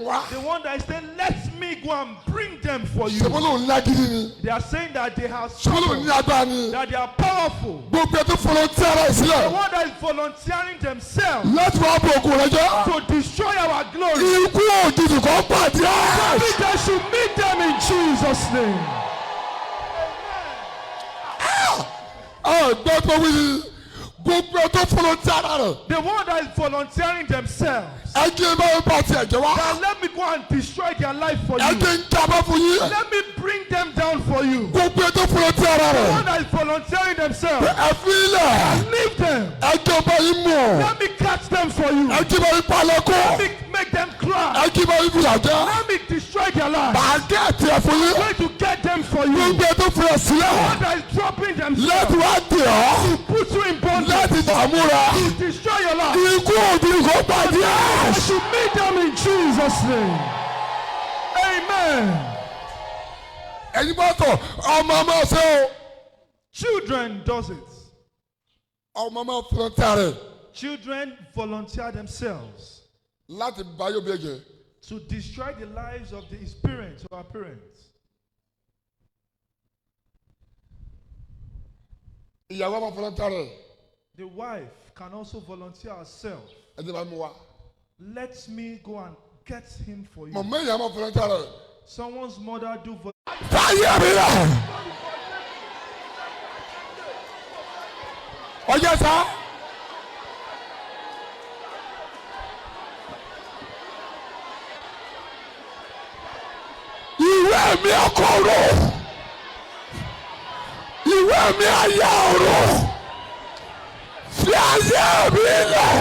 wá. The one that is saying, let me go and bring them for you. Sẹ́wọ́n ńlá gidi ni. They are saying that they have Sẹ́wọ́n ní struggled, agbára ni. that they are powerful. Gbogbo ẹ̀ tó volunteer ara ẹ̀ The sílẹ̀. one that is volunteering themselves Láti wá bọ̀ ògùn rẹ̀ jẹ́. to destroy our glory. Ikú òjijì kan pàdé ẹ̀. Maybe they should meet them in Jesus' name. Gbọ́ tó wí ni. Gbogbo ẹ̀ tó volunteer ara rẹ̀. The one that is volunteering themselves. Ẹ jẹ́ báyìí pàtì ẹ̀jẹ̀ wá. That let me go and destroy their life for Ẹ you. jẹ́ ń jábọ́ fún yín. Let me bring them down for you. Gbogbo ẹ̀ tó volunteer ara The rẹ̀. one that is volunteering themselves. Ẹ fi ilẹ̀. Leave them. Ẹ jẹ́ báyìí mọ̀. Let me catch them for you. Ẹ jẹ́ báyìí palẹ̀ kọ́. Let me make them cry. Ẹ jẹ́ báyìí fìyà jẹ́. Let me destroy their lives. Bàgẹ́ẹ̀tì ẹ̀ fún yín. I'm going to get them for you. Gbogbo ẹ̀ tó fìyà The sílẹ̀. one that is dropping Láti themselves wá dè ọ́. to put you in bondage. Láti dààmú rẹ̀. To destroy your life. Ikú òjijì kan pàdé I ẹ̀. should meet them in Jesus' name. Amen. Ẹ̀yin bá tọ̀ ọmọ máa ṣe o. Children does it. Ọmọ máa volunteer rẹ̀. Children volunteer themselves Láti bá yóò bí ẹ̀jẹ̀. to destroy the lives of his parents or our parents. Ìyàwó máa volunteer rẹ̀. The wife can also volunteer herself. Ẹ jẹ́ bá mi wá. Let me go and get him for you. Mọ̀mọ́ ìyá máa volunteer rẹ̀. Someone's mother do Fáyé mi rẹ̀. Ọjọ́ sá. Ìwé mi ọkọ̀ rò. Ìwé mi ayé ọ̀rọ̀. Fi ayé mi lẹ̀.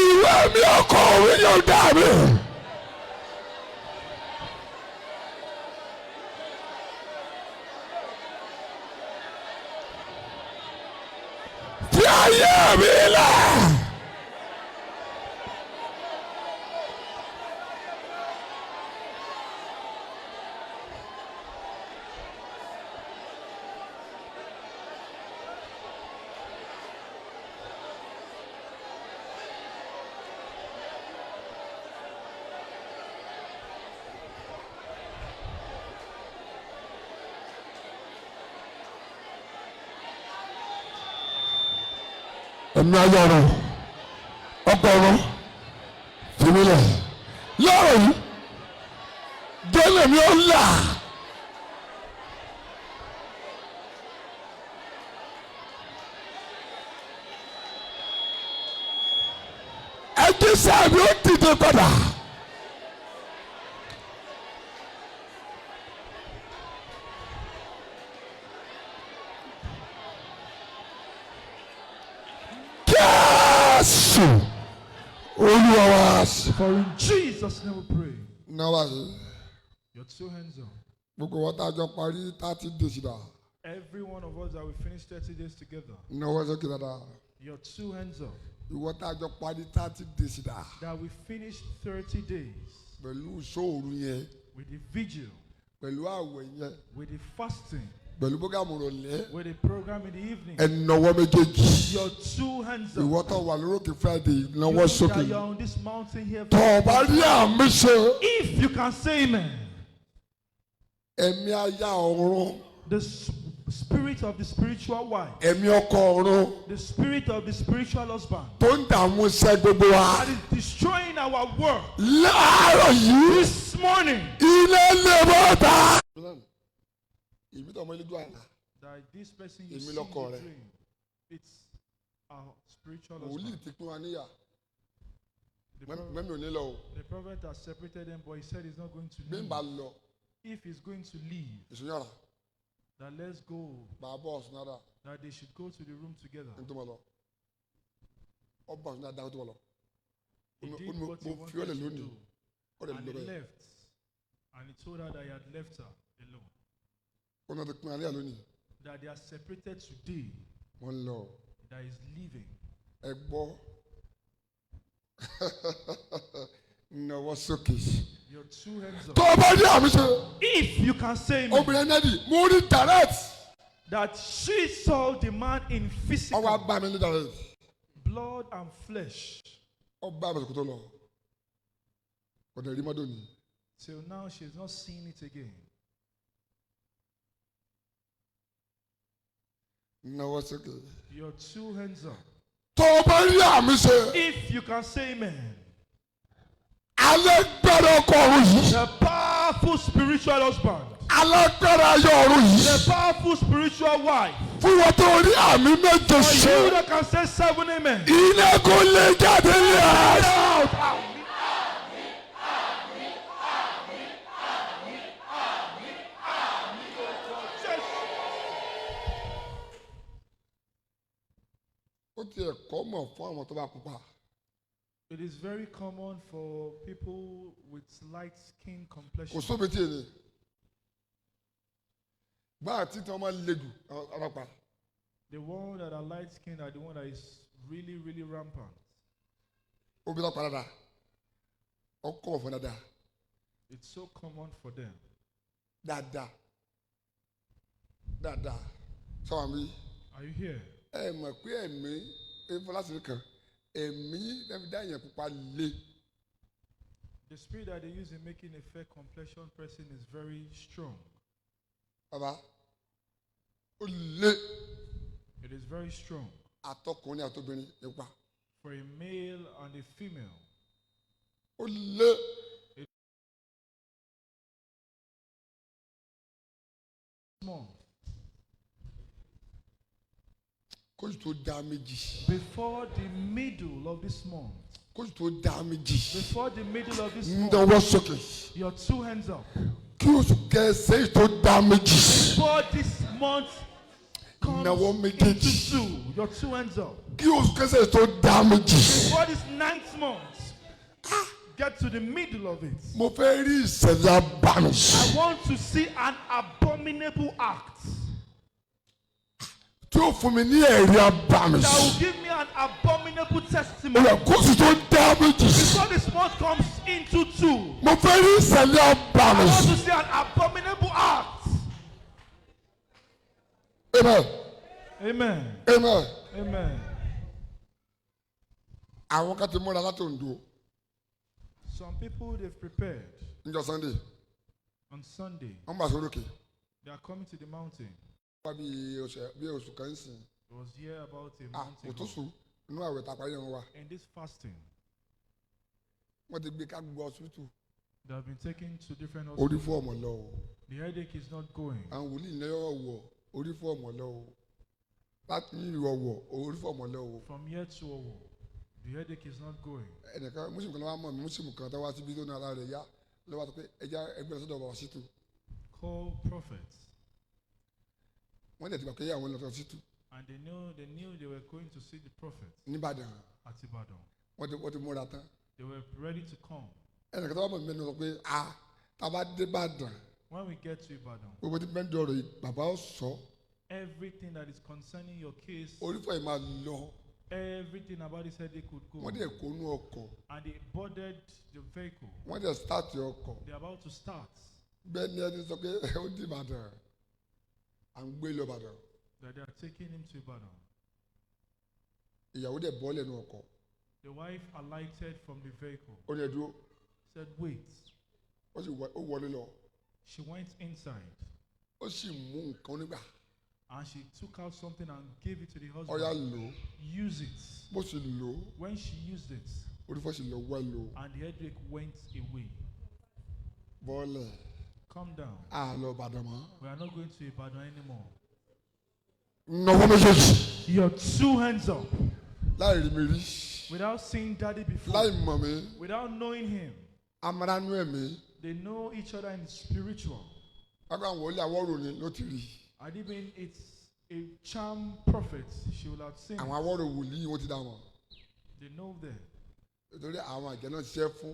Ìwé mi ọkọ̀ òwe yóò dá mi. Fi ayé mi lẹ̀. Ẹ̀mí ayé ọ̀rọ̀ ọkọ̀ ọ̀rọ̀ fìmílẹ̀ lọ́rọ̀ yìí gẹ́lẹ̀ mi ó là. Ẹjí sáàbì ó dìde padà. For in Jesus' name we pray. Náwó Your two hands up. gbogbo wọn tá a jọ parí 30 days dà. Every one of us that we finished 30 days together. Náwó sókè dáadáa. Your two hands up. Ìwọ tá a jọ parí 30 days dà. That we finished 30 days Pẹ̀lú ìṣòro yẹn. with the vigil, Pẹ̀lú àwẹ̀ yẹn. with the fasting, Pẹ̀lú bógàmù rọ̀lẹ́. with the program in the evening. Ẹnáwó méjèèjì. Your two hands up. Ìwọ tó wà lórókè Friday náwó You that sókè. you're on this mountain here. Tó o bá rí àmì ṣe. If you can say amen. Ẹ̀mí ayá ọ̀run. The spirit of the spiritual wife. Ẹ̀mí ọkọ ọ̀run. The spirit of the spiritual husband. Tó ń dààmú iṣẹ́ gbogbo wa. That is destroying our work. Láàárọ̀ yìí. This morning. Ilé lè bọ́ ta. Ìbí tó ọmọ ilé dùn àná. That this person you Èmi see in lọ́kọ the rẹ̀. dream. It's our spiritual Wòlíì husband. ti pín wa níyà. The Mẹ́mi ò ní lọ o. the prophet has separated them, but he said he's not going to Bí n leave. bá lọ, If he's going to leave, ìṣúnyàrá. that let's go. Bàbá ọ̀sùn náírà. That they should go to the room together. Ní tó mọ̀ lọ. ọba ọ̀sán dáadáa tó wọ̀ lọ. He did what he wanted to do. And he left. And he told her that he had left her alone. That they are separated today. That is leaving. No, what's okay? Your two hands up. If you can say me, that she saw the man in physical blood and flesh. Till now, she's not seen it again. No, what's okay? Your two hands up. If you can say amen. The powerful spiritual husband. The powerful spiritual wife. For you that can say 7 amen. It is very common for people with light skin complexion. The one that are light skinned are the one that is really, really rampant. It's so common for them. Dada. So are you here? The spirit that they use in making a fair complexion person is very strong. It is very strong. For a male and a female. Before the middle of this month. Before the middle of this month. Your two hands up. Before this month comes into 2, your two hands up. Before this 9th month, get to the middle of it. I want to see an abominable act. That will give me an abominable testimony. Before this month comes into 2, I want to see an abominable act. Amen. Amen. Amen. Amen. Some people, they've prepared. On Sunday, they are coming to the mountain. It was here about a mountain. In this fasting, they have been taken to different hospitals. The headache is not going. From here to Owo, the headache is not going. Call prophets. And they knew they were going to see the prophet at Ibadan. They were ready to come. When we get to Ibadan, everything that is concerning your case, everything about his headache could go. And they boarded the vehicle. They are about to start. That they are taking him to Ibadan. The wife alighted from the vehicle. Said, wait. She went inside. And she took out something and gave it to the husband. Use it. When she used it, and the headache went away. Calm down. We are not going to Ibadan anymore. Your two hands up. Without seeing daddy before. Without knowing him. They know each other in the spiritual. And even it's a charm prophet, she will have seen. They know them.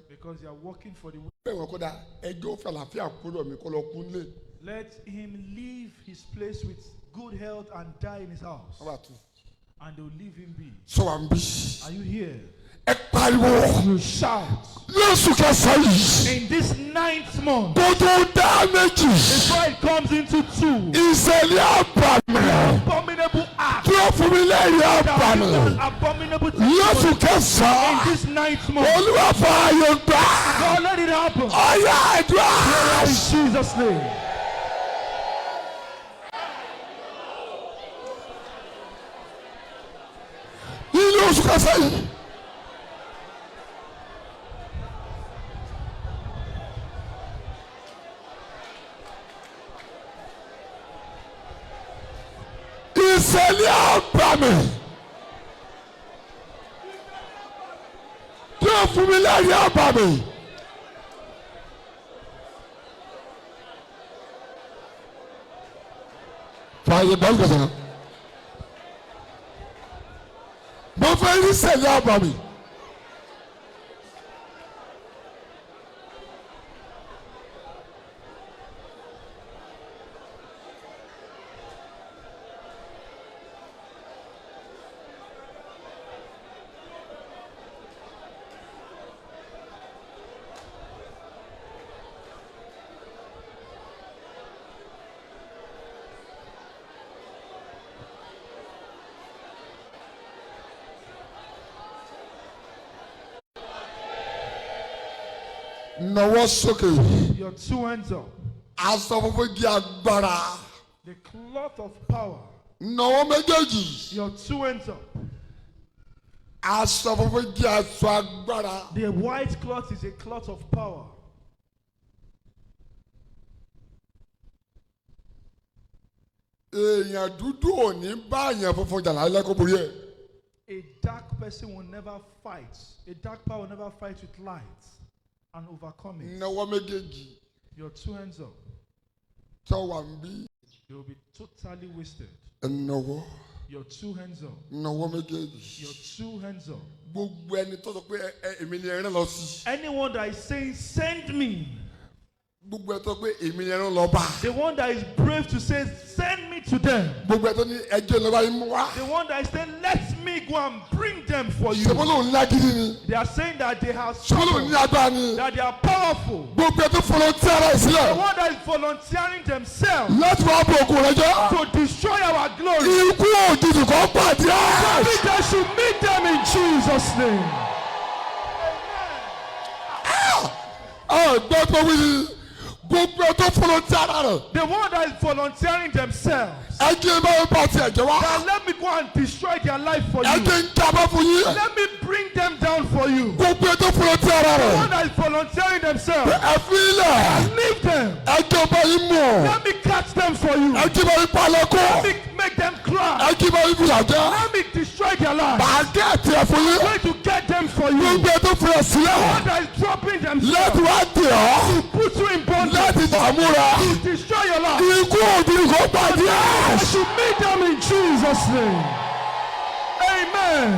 Because they are working for the. Let him leave his place with good health and die in his house. And they'll leave him be. So I'm Are you here? You shout. In this 9th month, before it comes into 2, abominable act. Abominable in this 9th month. God, let it happen. In Jesus' name. Your 2 hands up. The cloth of power. Your 2 hands up. The white cloth is a cloth of power. A dark person will never fight. A dark power will never fight with light and overcome it. Your 2 hands up. You will be totally wasted. Your 2 hands up. Your 2 hands up. Anyone that is saying, send me. The one that is brave to say, send me to them. The one that is saying, let me go and bring them for you. They are saying that they have struggled, that they are powerful. The one that is volunteering themselves to destroy our glory. They should meet them in Jesus' name. The one that is volunteering themselves. That let me go and destroy their life for you. Let me bring them down for you. The one that is volunteering themselves. Leave them. Let me catch them for you. Let me make them cry. Let me destroy their life. I'm going to get them for you. The one that is dropping themselves to put you in bondage. To destroy your life. I should meet them in Jesus' name. Amen.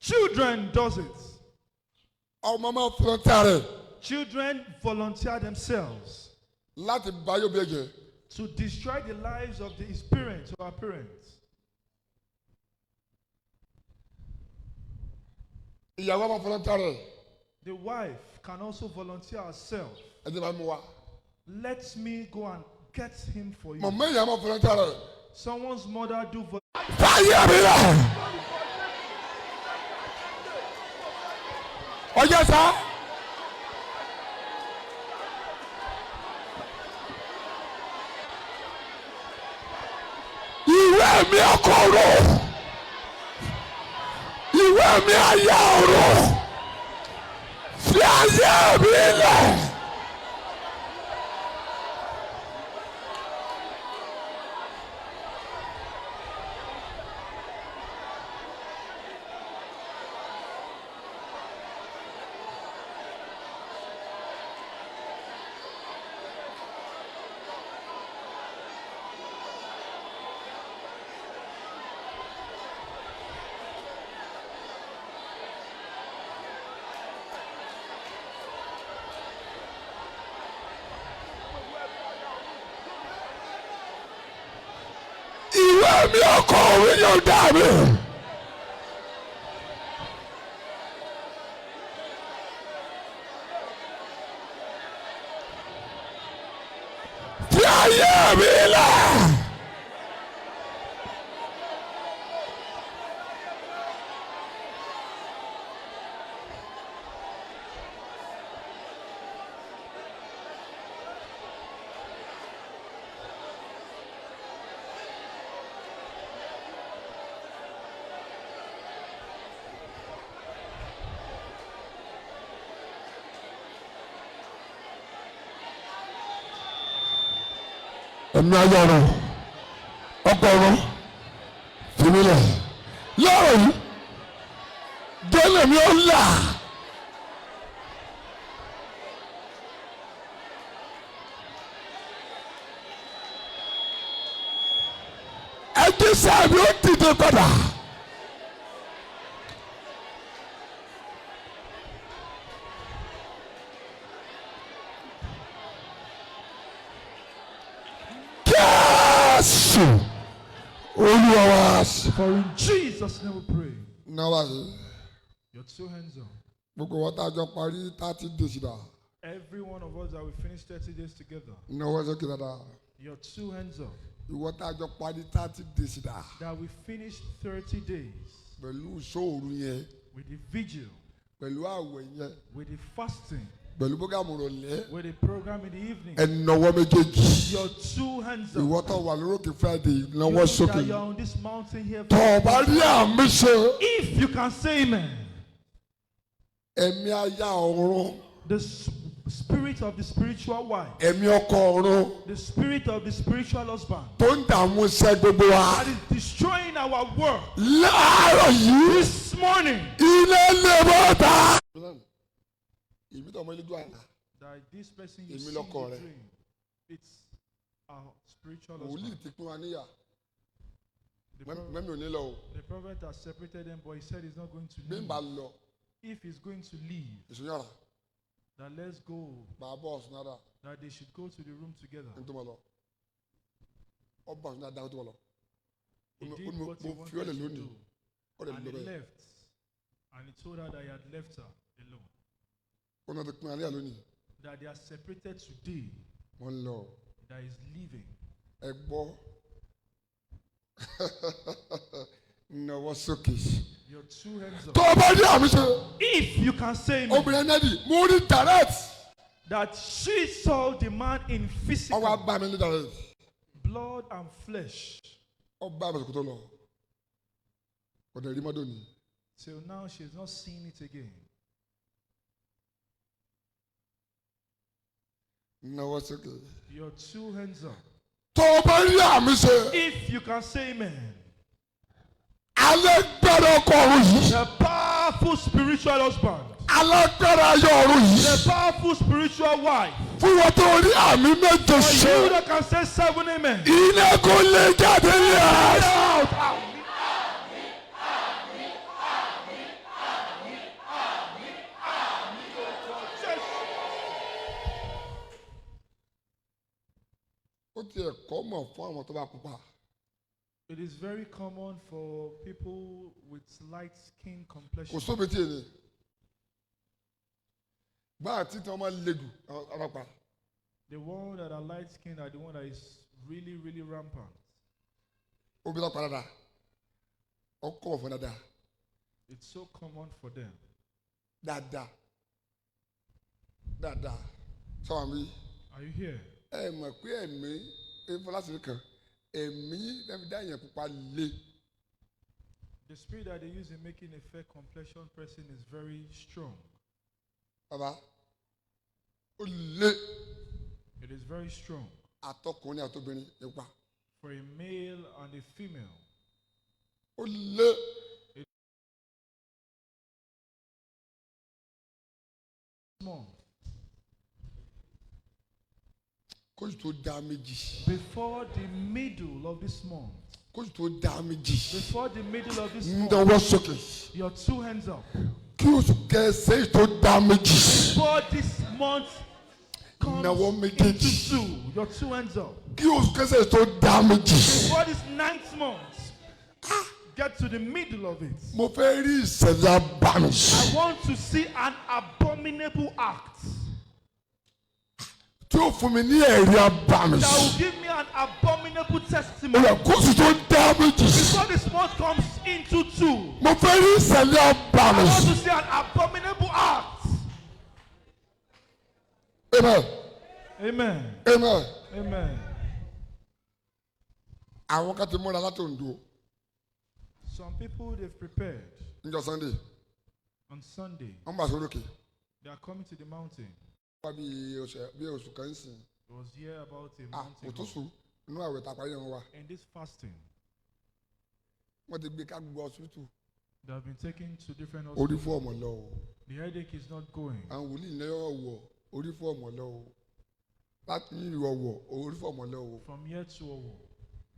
Children does it. Children volunteer themselves to destroy the lives of his parents or our parents. The wife can also volunteer herself. Let me go and get him for you. Someone's mother do volunteer. Oh yes, sir. Ìwé mi ọkọ̀rọ̀, ìwé mi ayé ọ̀rọ̀, fi ayé mi lẹ̀. Èmi ọkọ òwe yóò dá mi. Fi ayé mi lẹ̀. Ẹ̀mí ayọ̀rọ̀ ọgbọ̀rọ̀ fìmílẹ̀ lọ́rọ̀ yìí délé mi ó là. Ẹjí sáàbì ó dìde padà. For in Jesus' name we pray. Now, Your two hands up. Every one of us that we finish 30 days together. Your two hands up. That we finished 30 days with the vigil, with the fasting, with the program in the evening. Your two hands up. You that you're on this mountain here. If you can say amen. The spirit of the spiritual wife. The spirit of the spiritual husband. That is destroying our work. This morning. That this person you see in the dream, it's our spiritual husband. The prophet has separated them, but he said he's not going to leave. If he's going to leave, that let's go. That they should go to the room together. He did what he wanted to do. And he left. And he told her that he had left her alone. That they are separated today. That is leaving. Your two hands up. If you can say that she saw the man in physical blood and flesh. Till now she has not seen it again. Your two hands up. If you can say amen. The powerful spiritual husband. The powerful spiritual wife. For you that can say 7 amen. It is very common for people with light skin complexion. The one that are light skinned are the one that is really, really rampant. It's so common for them. Are you here? The spirit that they use in making a fair complexion person is very strong. It is very strong. For a male and a female. Before the middle of this month. Before the middle of this month. Your two hands up. Before this month comes into two. Your two hands up. Before this 9th month, get to the middle of it. I want to see an abominable act that will give me an abominable testimony. Before this month comes into 2, I want to see an abominable act. Amen. Amen. Amen. Amen. Some people, they've prepared. On Sunday, they are coming to the mountain. It was here about a mountain. And this fasting, they have been taken to different hospitals. The headache is not going. From year to year,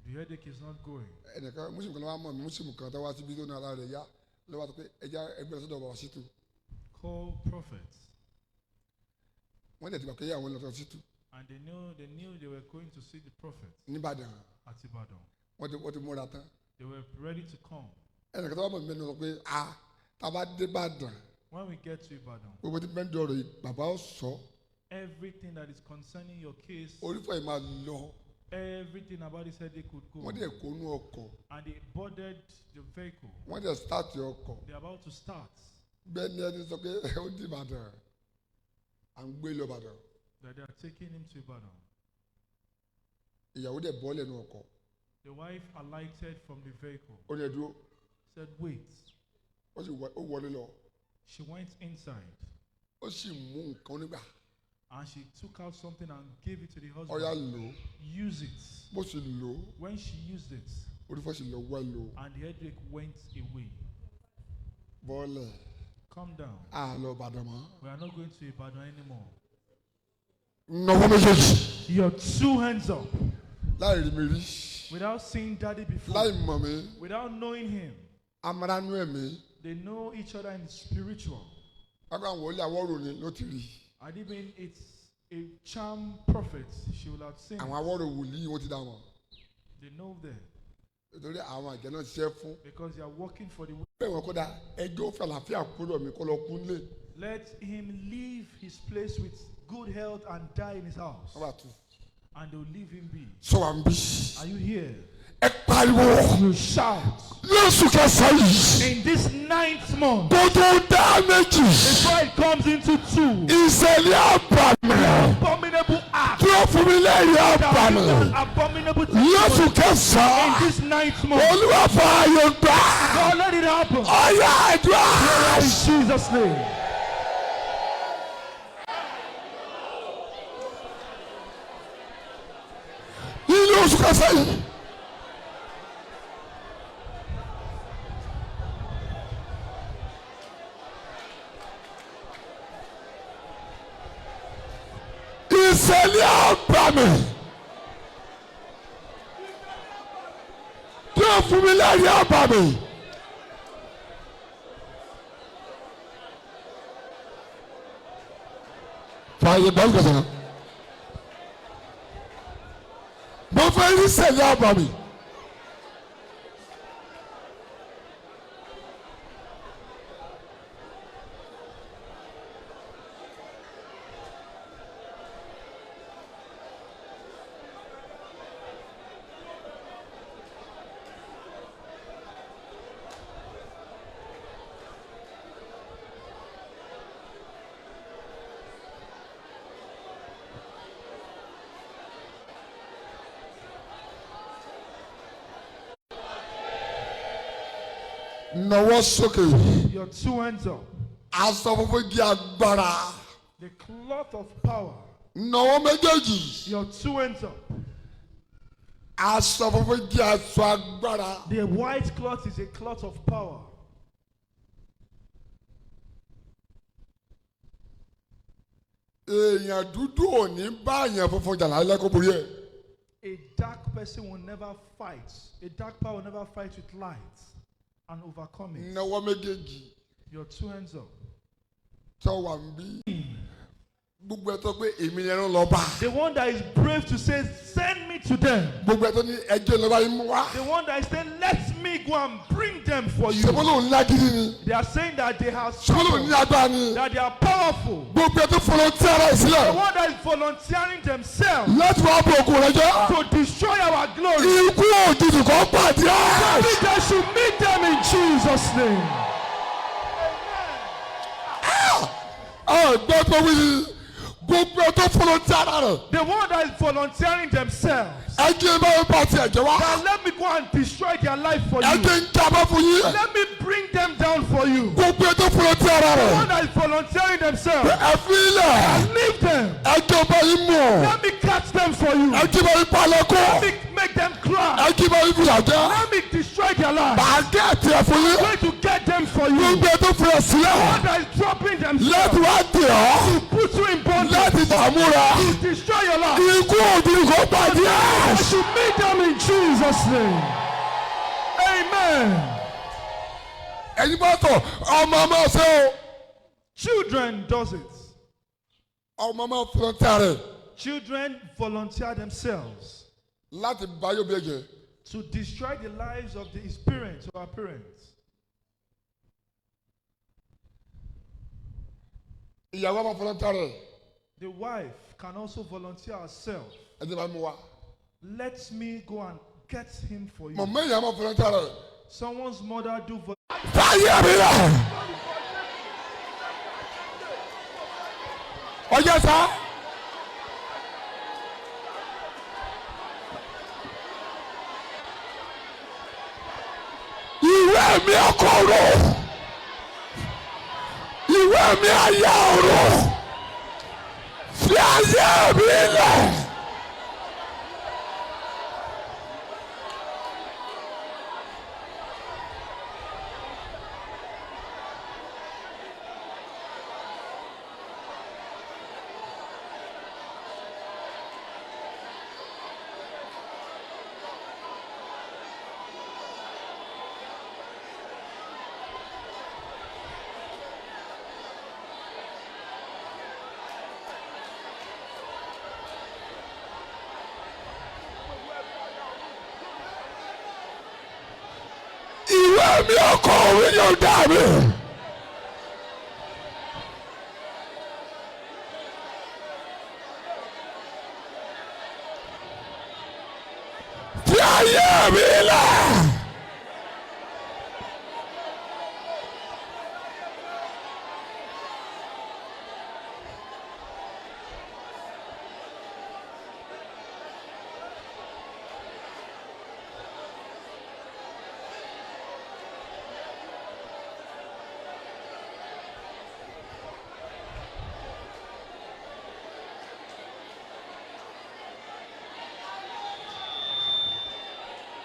the headache is not going. Call prophets. And they knew they were going to see the prophet at Ibadan. They were ready to come. When we get to Ibadan, everything that is concerning your case, everything about this headache could go. And they boarded the vehicle. They're about to start. That they are taking him to Ibadan. The wife alighted from the vehicle. Said, wait. She went inside. And she took out something and gave it to the husband. Use it. When she used it, and the headache went away. Calm down. We are not going to Ibadan anymore. Your 2 hands up. Without seeing Daddy before. Without knowing him. They know each other in the spiritual. I didn't mean it's a charm prophet. She will have seen. They know them. Because they are working for the way. Let him leave his place with good health and die in his house. And they'll leave him be. Are you here? You shout. In this 9th month, before it comes into 2, abominable act. Abominable in this 9th month. God, let it happen. In Jesus' name. Your 2 hands up. The cloth of power. Your 2 hands up. The white cloth is a cloth of power. A dark person will never fight. A dark power will never fight with light and overcome it. Your 2 hands up. The one that is brave to say, send me to them. The one that is saying, let me go and bring them for you. They are saying that they have struggled, that they are powerful. The one that is volunteering themselves to destroy our glory. They should meet them in Jesus' name. The one that is volunteering themselves. That let me go and destroy their life for you. Let me bring them down for you. The one that is volunteering themselves. Leave them. Let me catch them for you. Let me make them cry. Let me destroy their life. I'm going to get them for you. The one that is dropping themselves to put you in bondage, to destroy your life. I should meet them in Jesus' name. Amen. Children does it. Children volunteer themselves to destroy the lives of his parents or our parents. The wife can also volunteer herself. Let me go and get him for you. Someone's mother do Oh yes, sir. Ìwé mi ọkọ̀rọ̀, ìwé mi ayé ọ̀rọ̀, fi ayé mi lẹ̀. Ìwé mi ọkọ̀rọ̀ yóò dá mi. Fi ayé mi lẹ̀.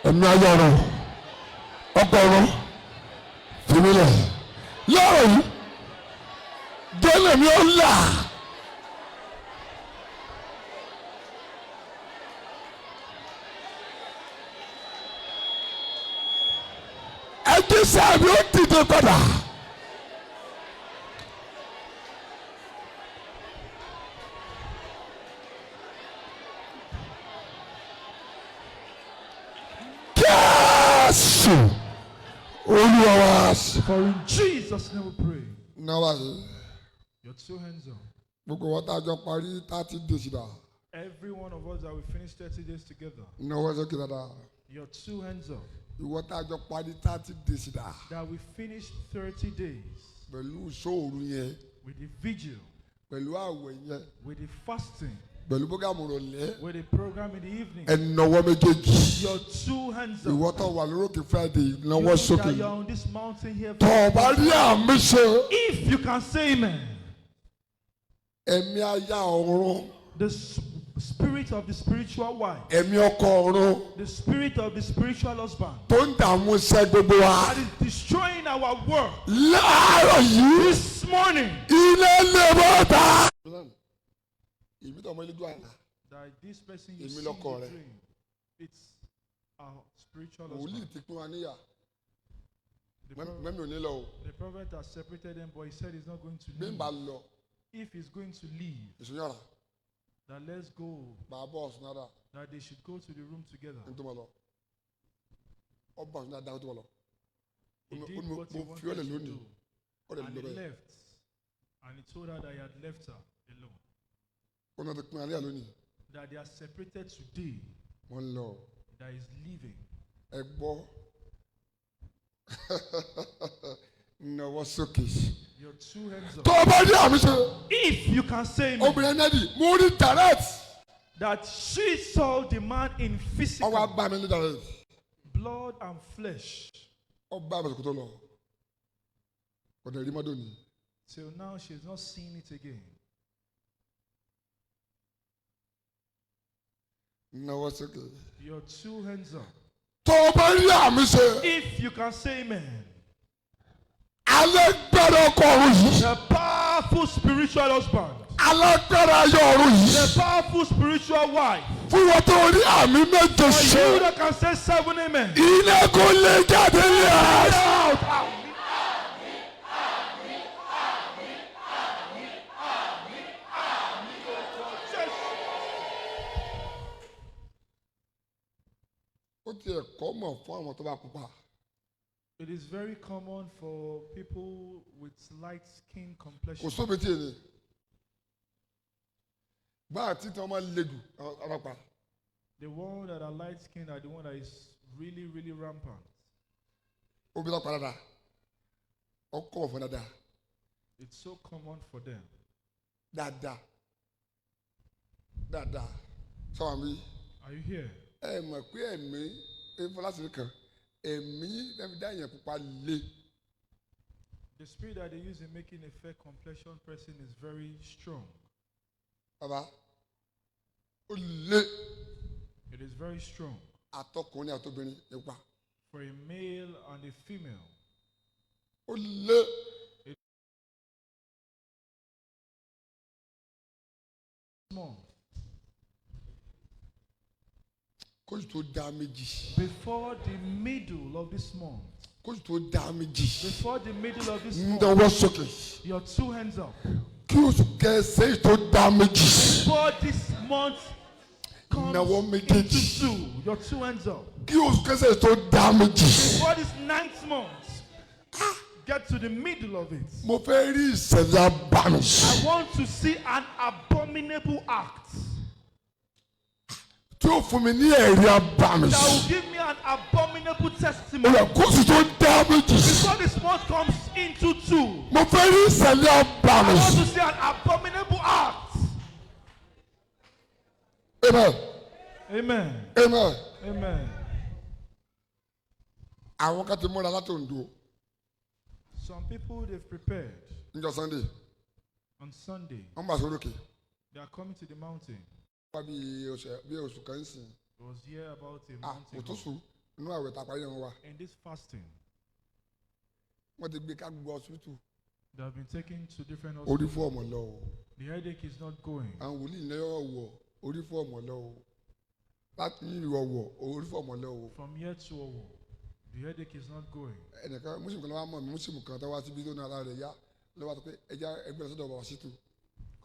Ẹ̀mí ayọ̀rọ̀ ọkọ̀rọ̀ fìmílẹ̀ lọ́rọ̀ yìí délé mi ó là. Ẹjí sáàbì ó dìde padà. For in Jesus' name we pray. Now, your two hands up. Every one of us that we finished 30 days together. Your two hands up. That we finished 30 days. With the vigil. With the fasting. With the program in the evening. Your two hands up. You that you're on this mountain here. If you can say amen. The spirit of the spiritual wife. The spirit of the spiritual husband. That is destroying our work. This morning. That this person you see in the dream, it's our spiritual husband. The prophet has separated them, but he said he's not going to leave. if he's going to leave, that let's go, that they should go to the room together. He did what he wanted to do. And he left. And he told her that he had left her alone. That they are separated today. That he's leaving. No, what's okay? Your two hands up. If you can say me, that she saw the man in physical blood and flesh. Till now, she's not seen it again. No, what's okay? Your two hands up. If you can say amen. The powerful spiritual husband. The powerful spiritual wife. For you that can say 7 amen. It is very common for people with light skin complexion. The one that are light skinned are the one that is really, really rampant. It's so common for them. Are you here? The spirit that they use in making a fair complexion person is very strong. It is very strong. For a male and a female. Small. Before the middle of this month. Before the middle of this month. Your two hands up. Before this month comes into 2. Your two hands up. Before this 9th month. Get to the middle of it. I want to see an abominable act. That will give me an abominable testimony. Before this month comes into 2, I want to see an abominable act. Amen. Amen. Amen. Amen. Some people, they've prepared. On Sunday, they are coming to the mountain. It was here about a month ago. In this fasting, they have been taken to different hospitals. The headache is not going. From here to Owo, the headache is not going.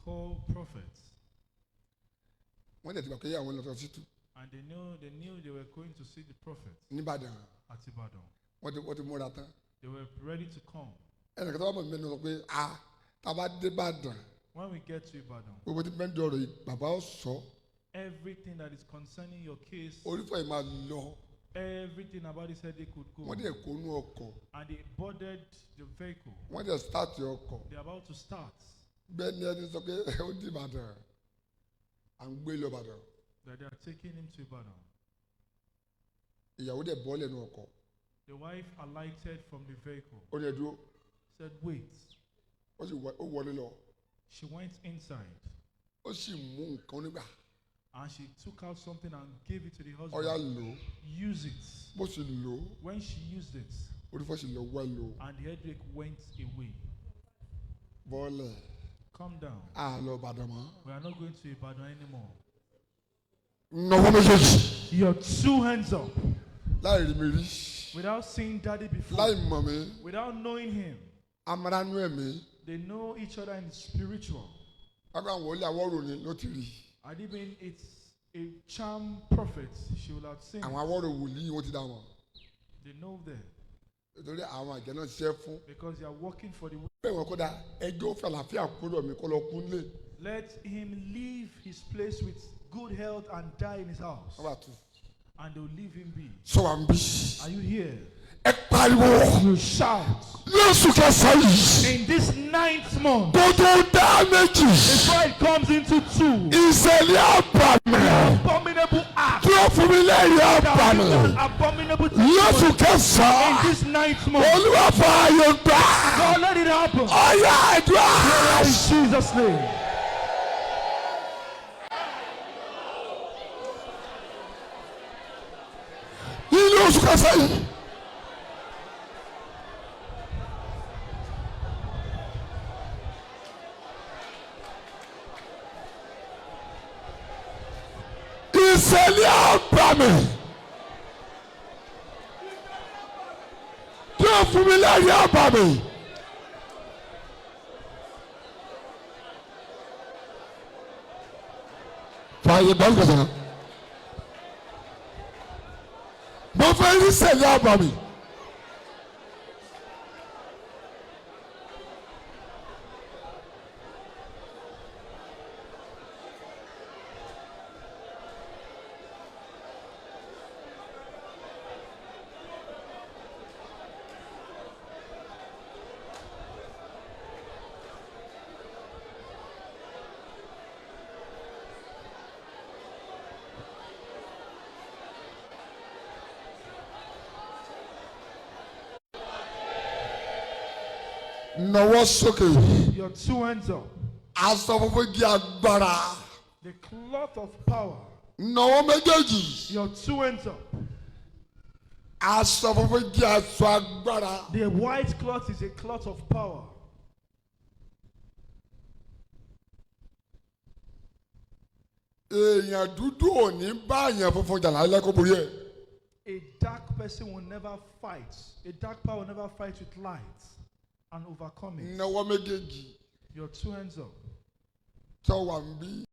Call prophets. And they knew they were going to see the prophet at Ibadan. They were ready to come. When we get to Ibadan, everything that is concerning your case, everything about his headache could go. And they boarded the vehicle. They are about to start. That they are taking him to Ibadan. The wife alighted from the vehicle. Said, wait. She went inside. And she took out something and gave it to the husband. Use it. When she used it, and the headache went away. Calm down. We are not going to Ibadan anymore. Your two hands up. Without seeing daddy before. Without knowing him. They know each other in the spiritual. I didn't mean it's a charm prophet. She will have seen. They know them. Because they are working for the. Let him leave his place with good health and die in his house. And they will leave him be. So are you here? You shout. In this 9th month, before it comes into 2, abominable act. Abominable in this 9th month. God, let it happen. In Jesus' name. No, your 2 hands up. The cloth of power. No, your 2 hands up. The white cloth is a cloth of power. A dark person will never fight. A dark power will never fight with light and overcome it. Your 2 hands up.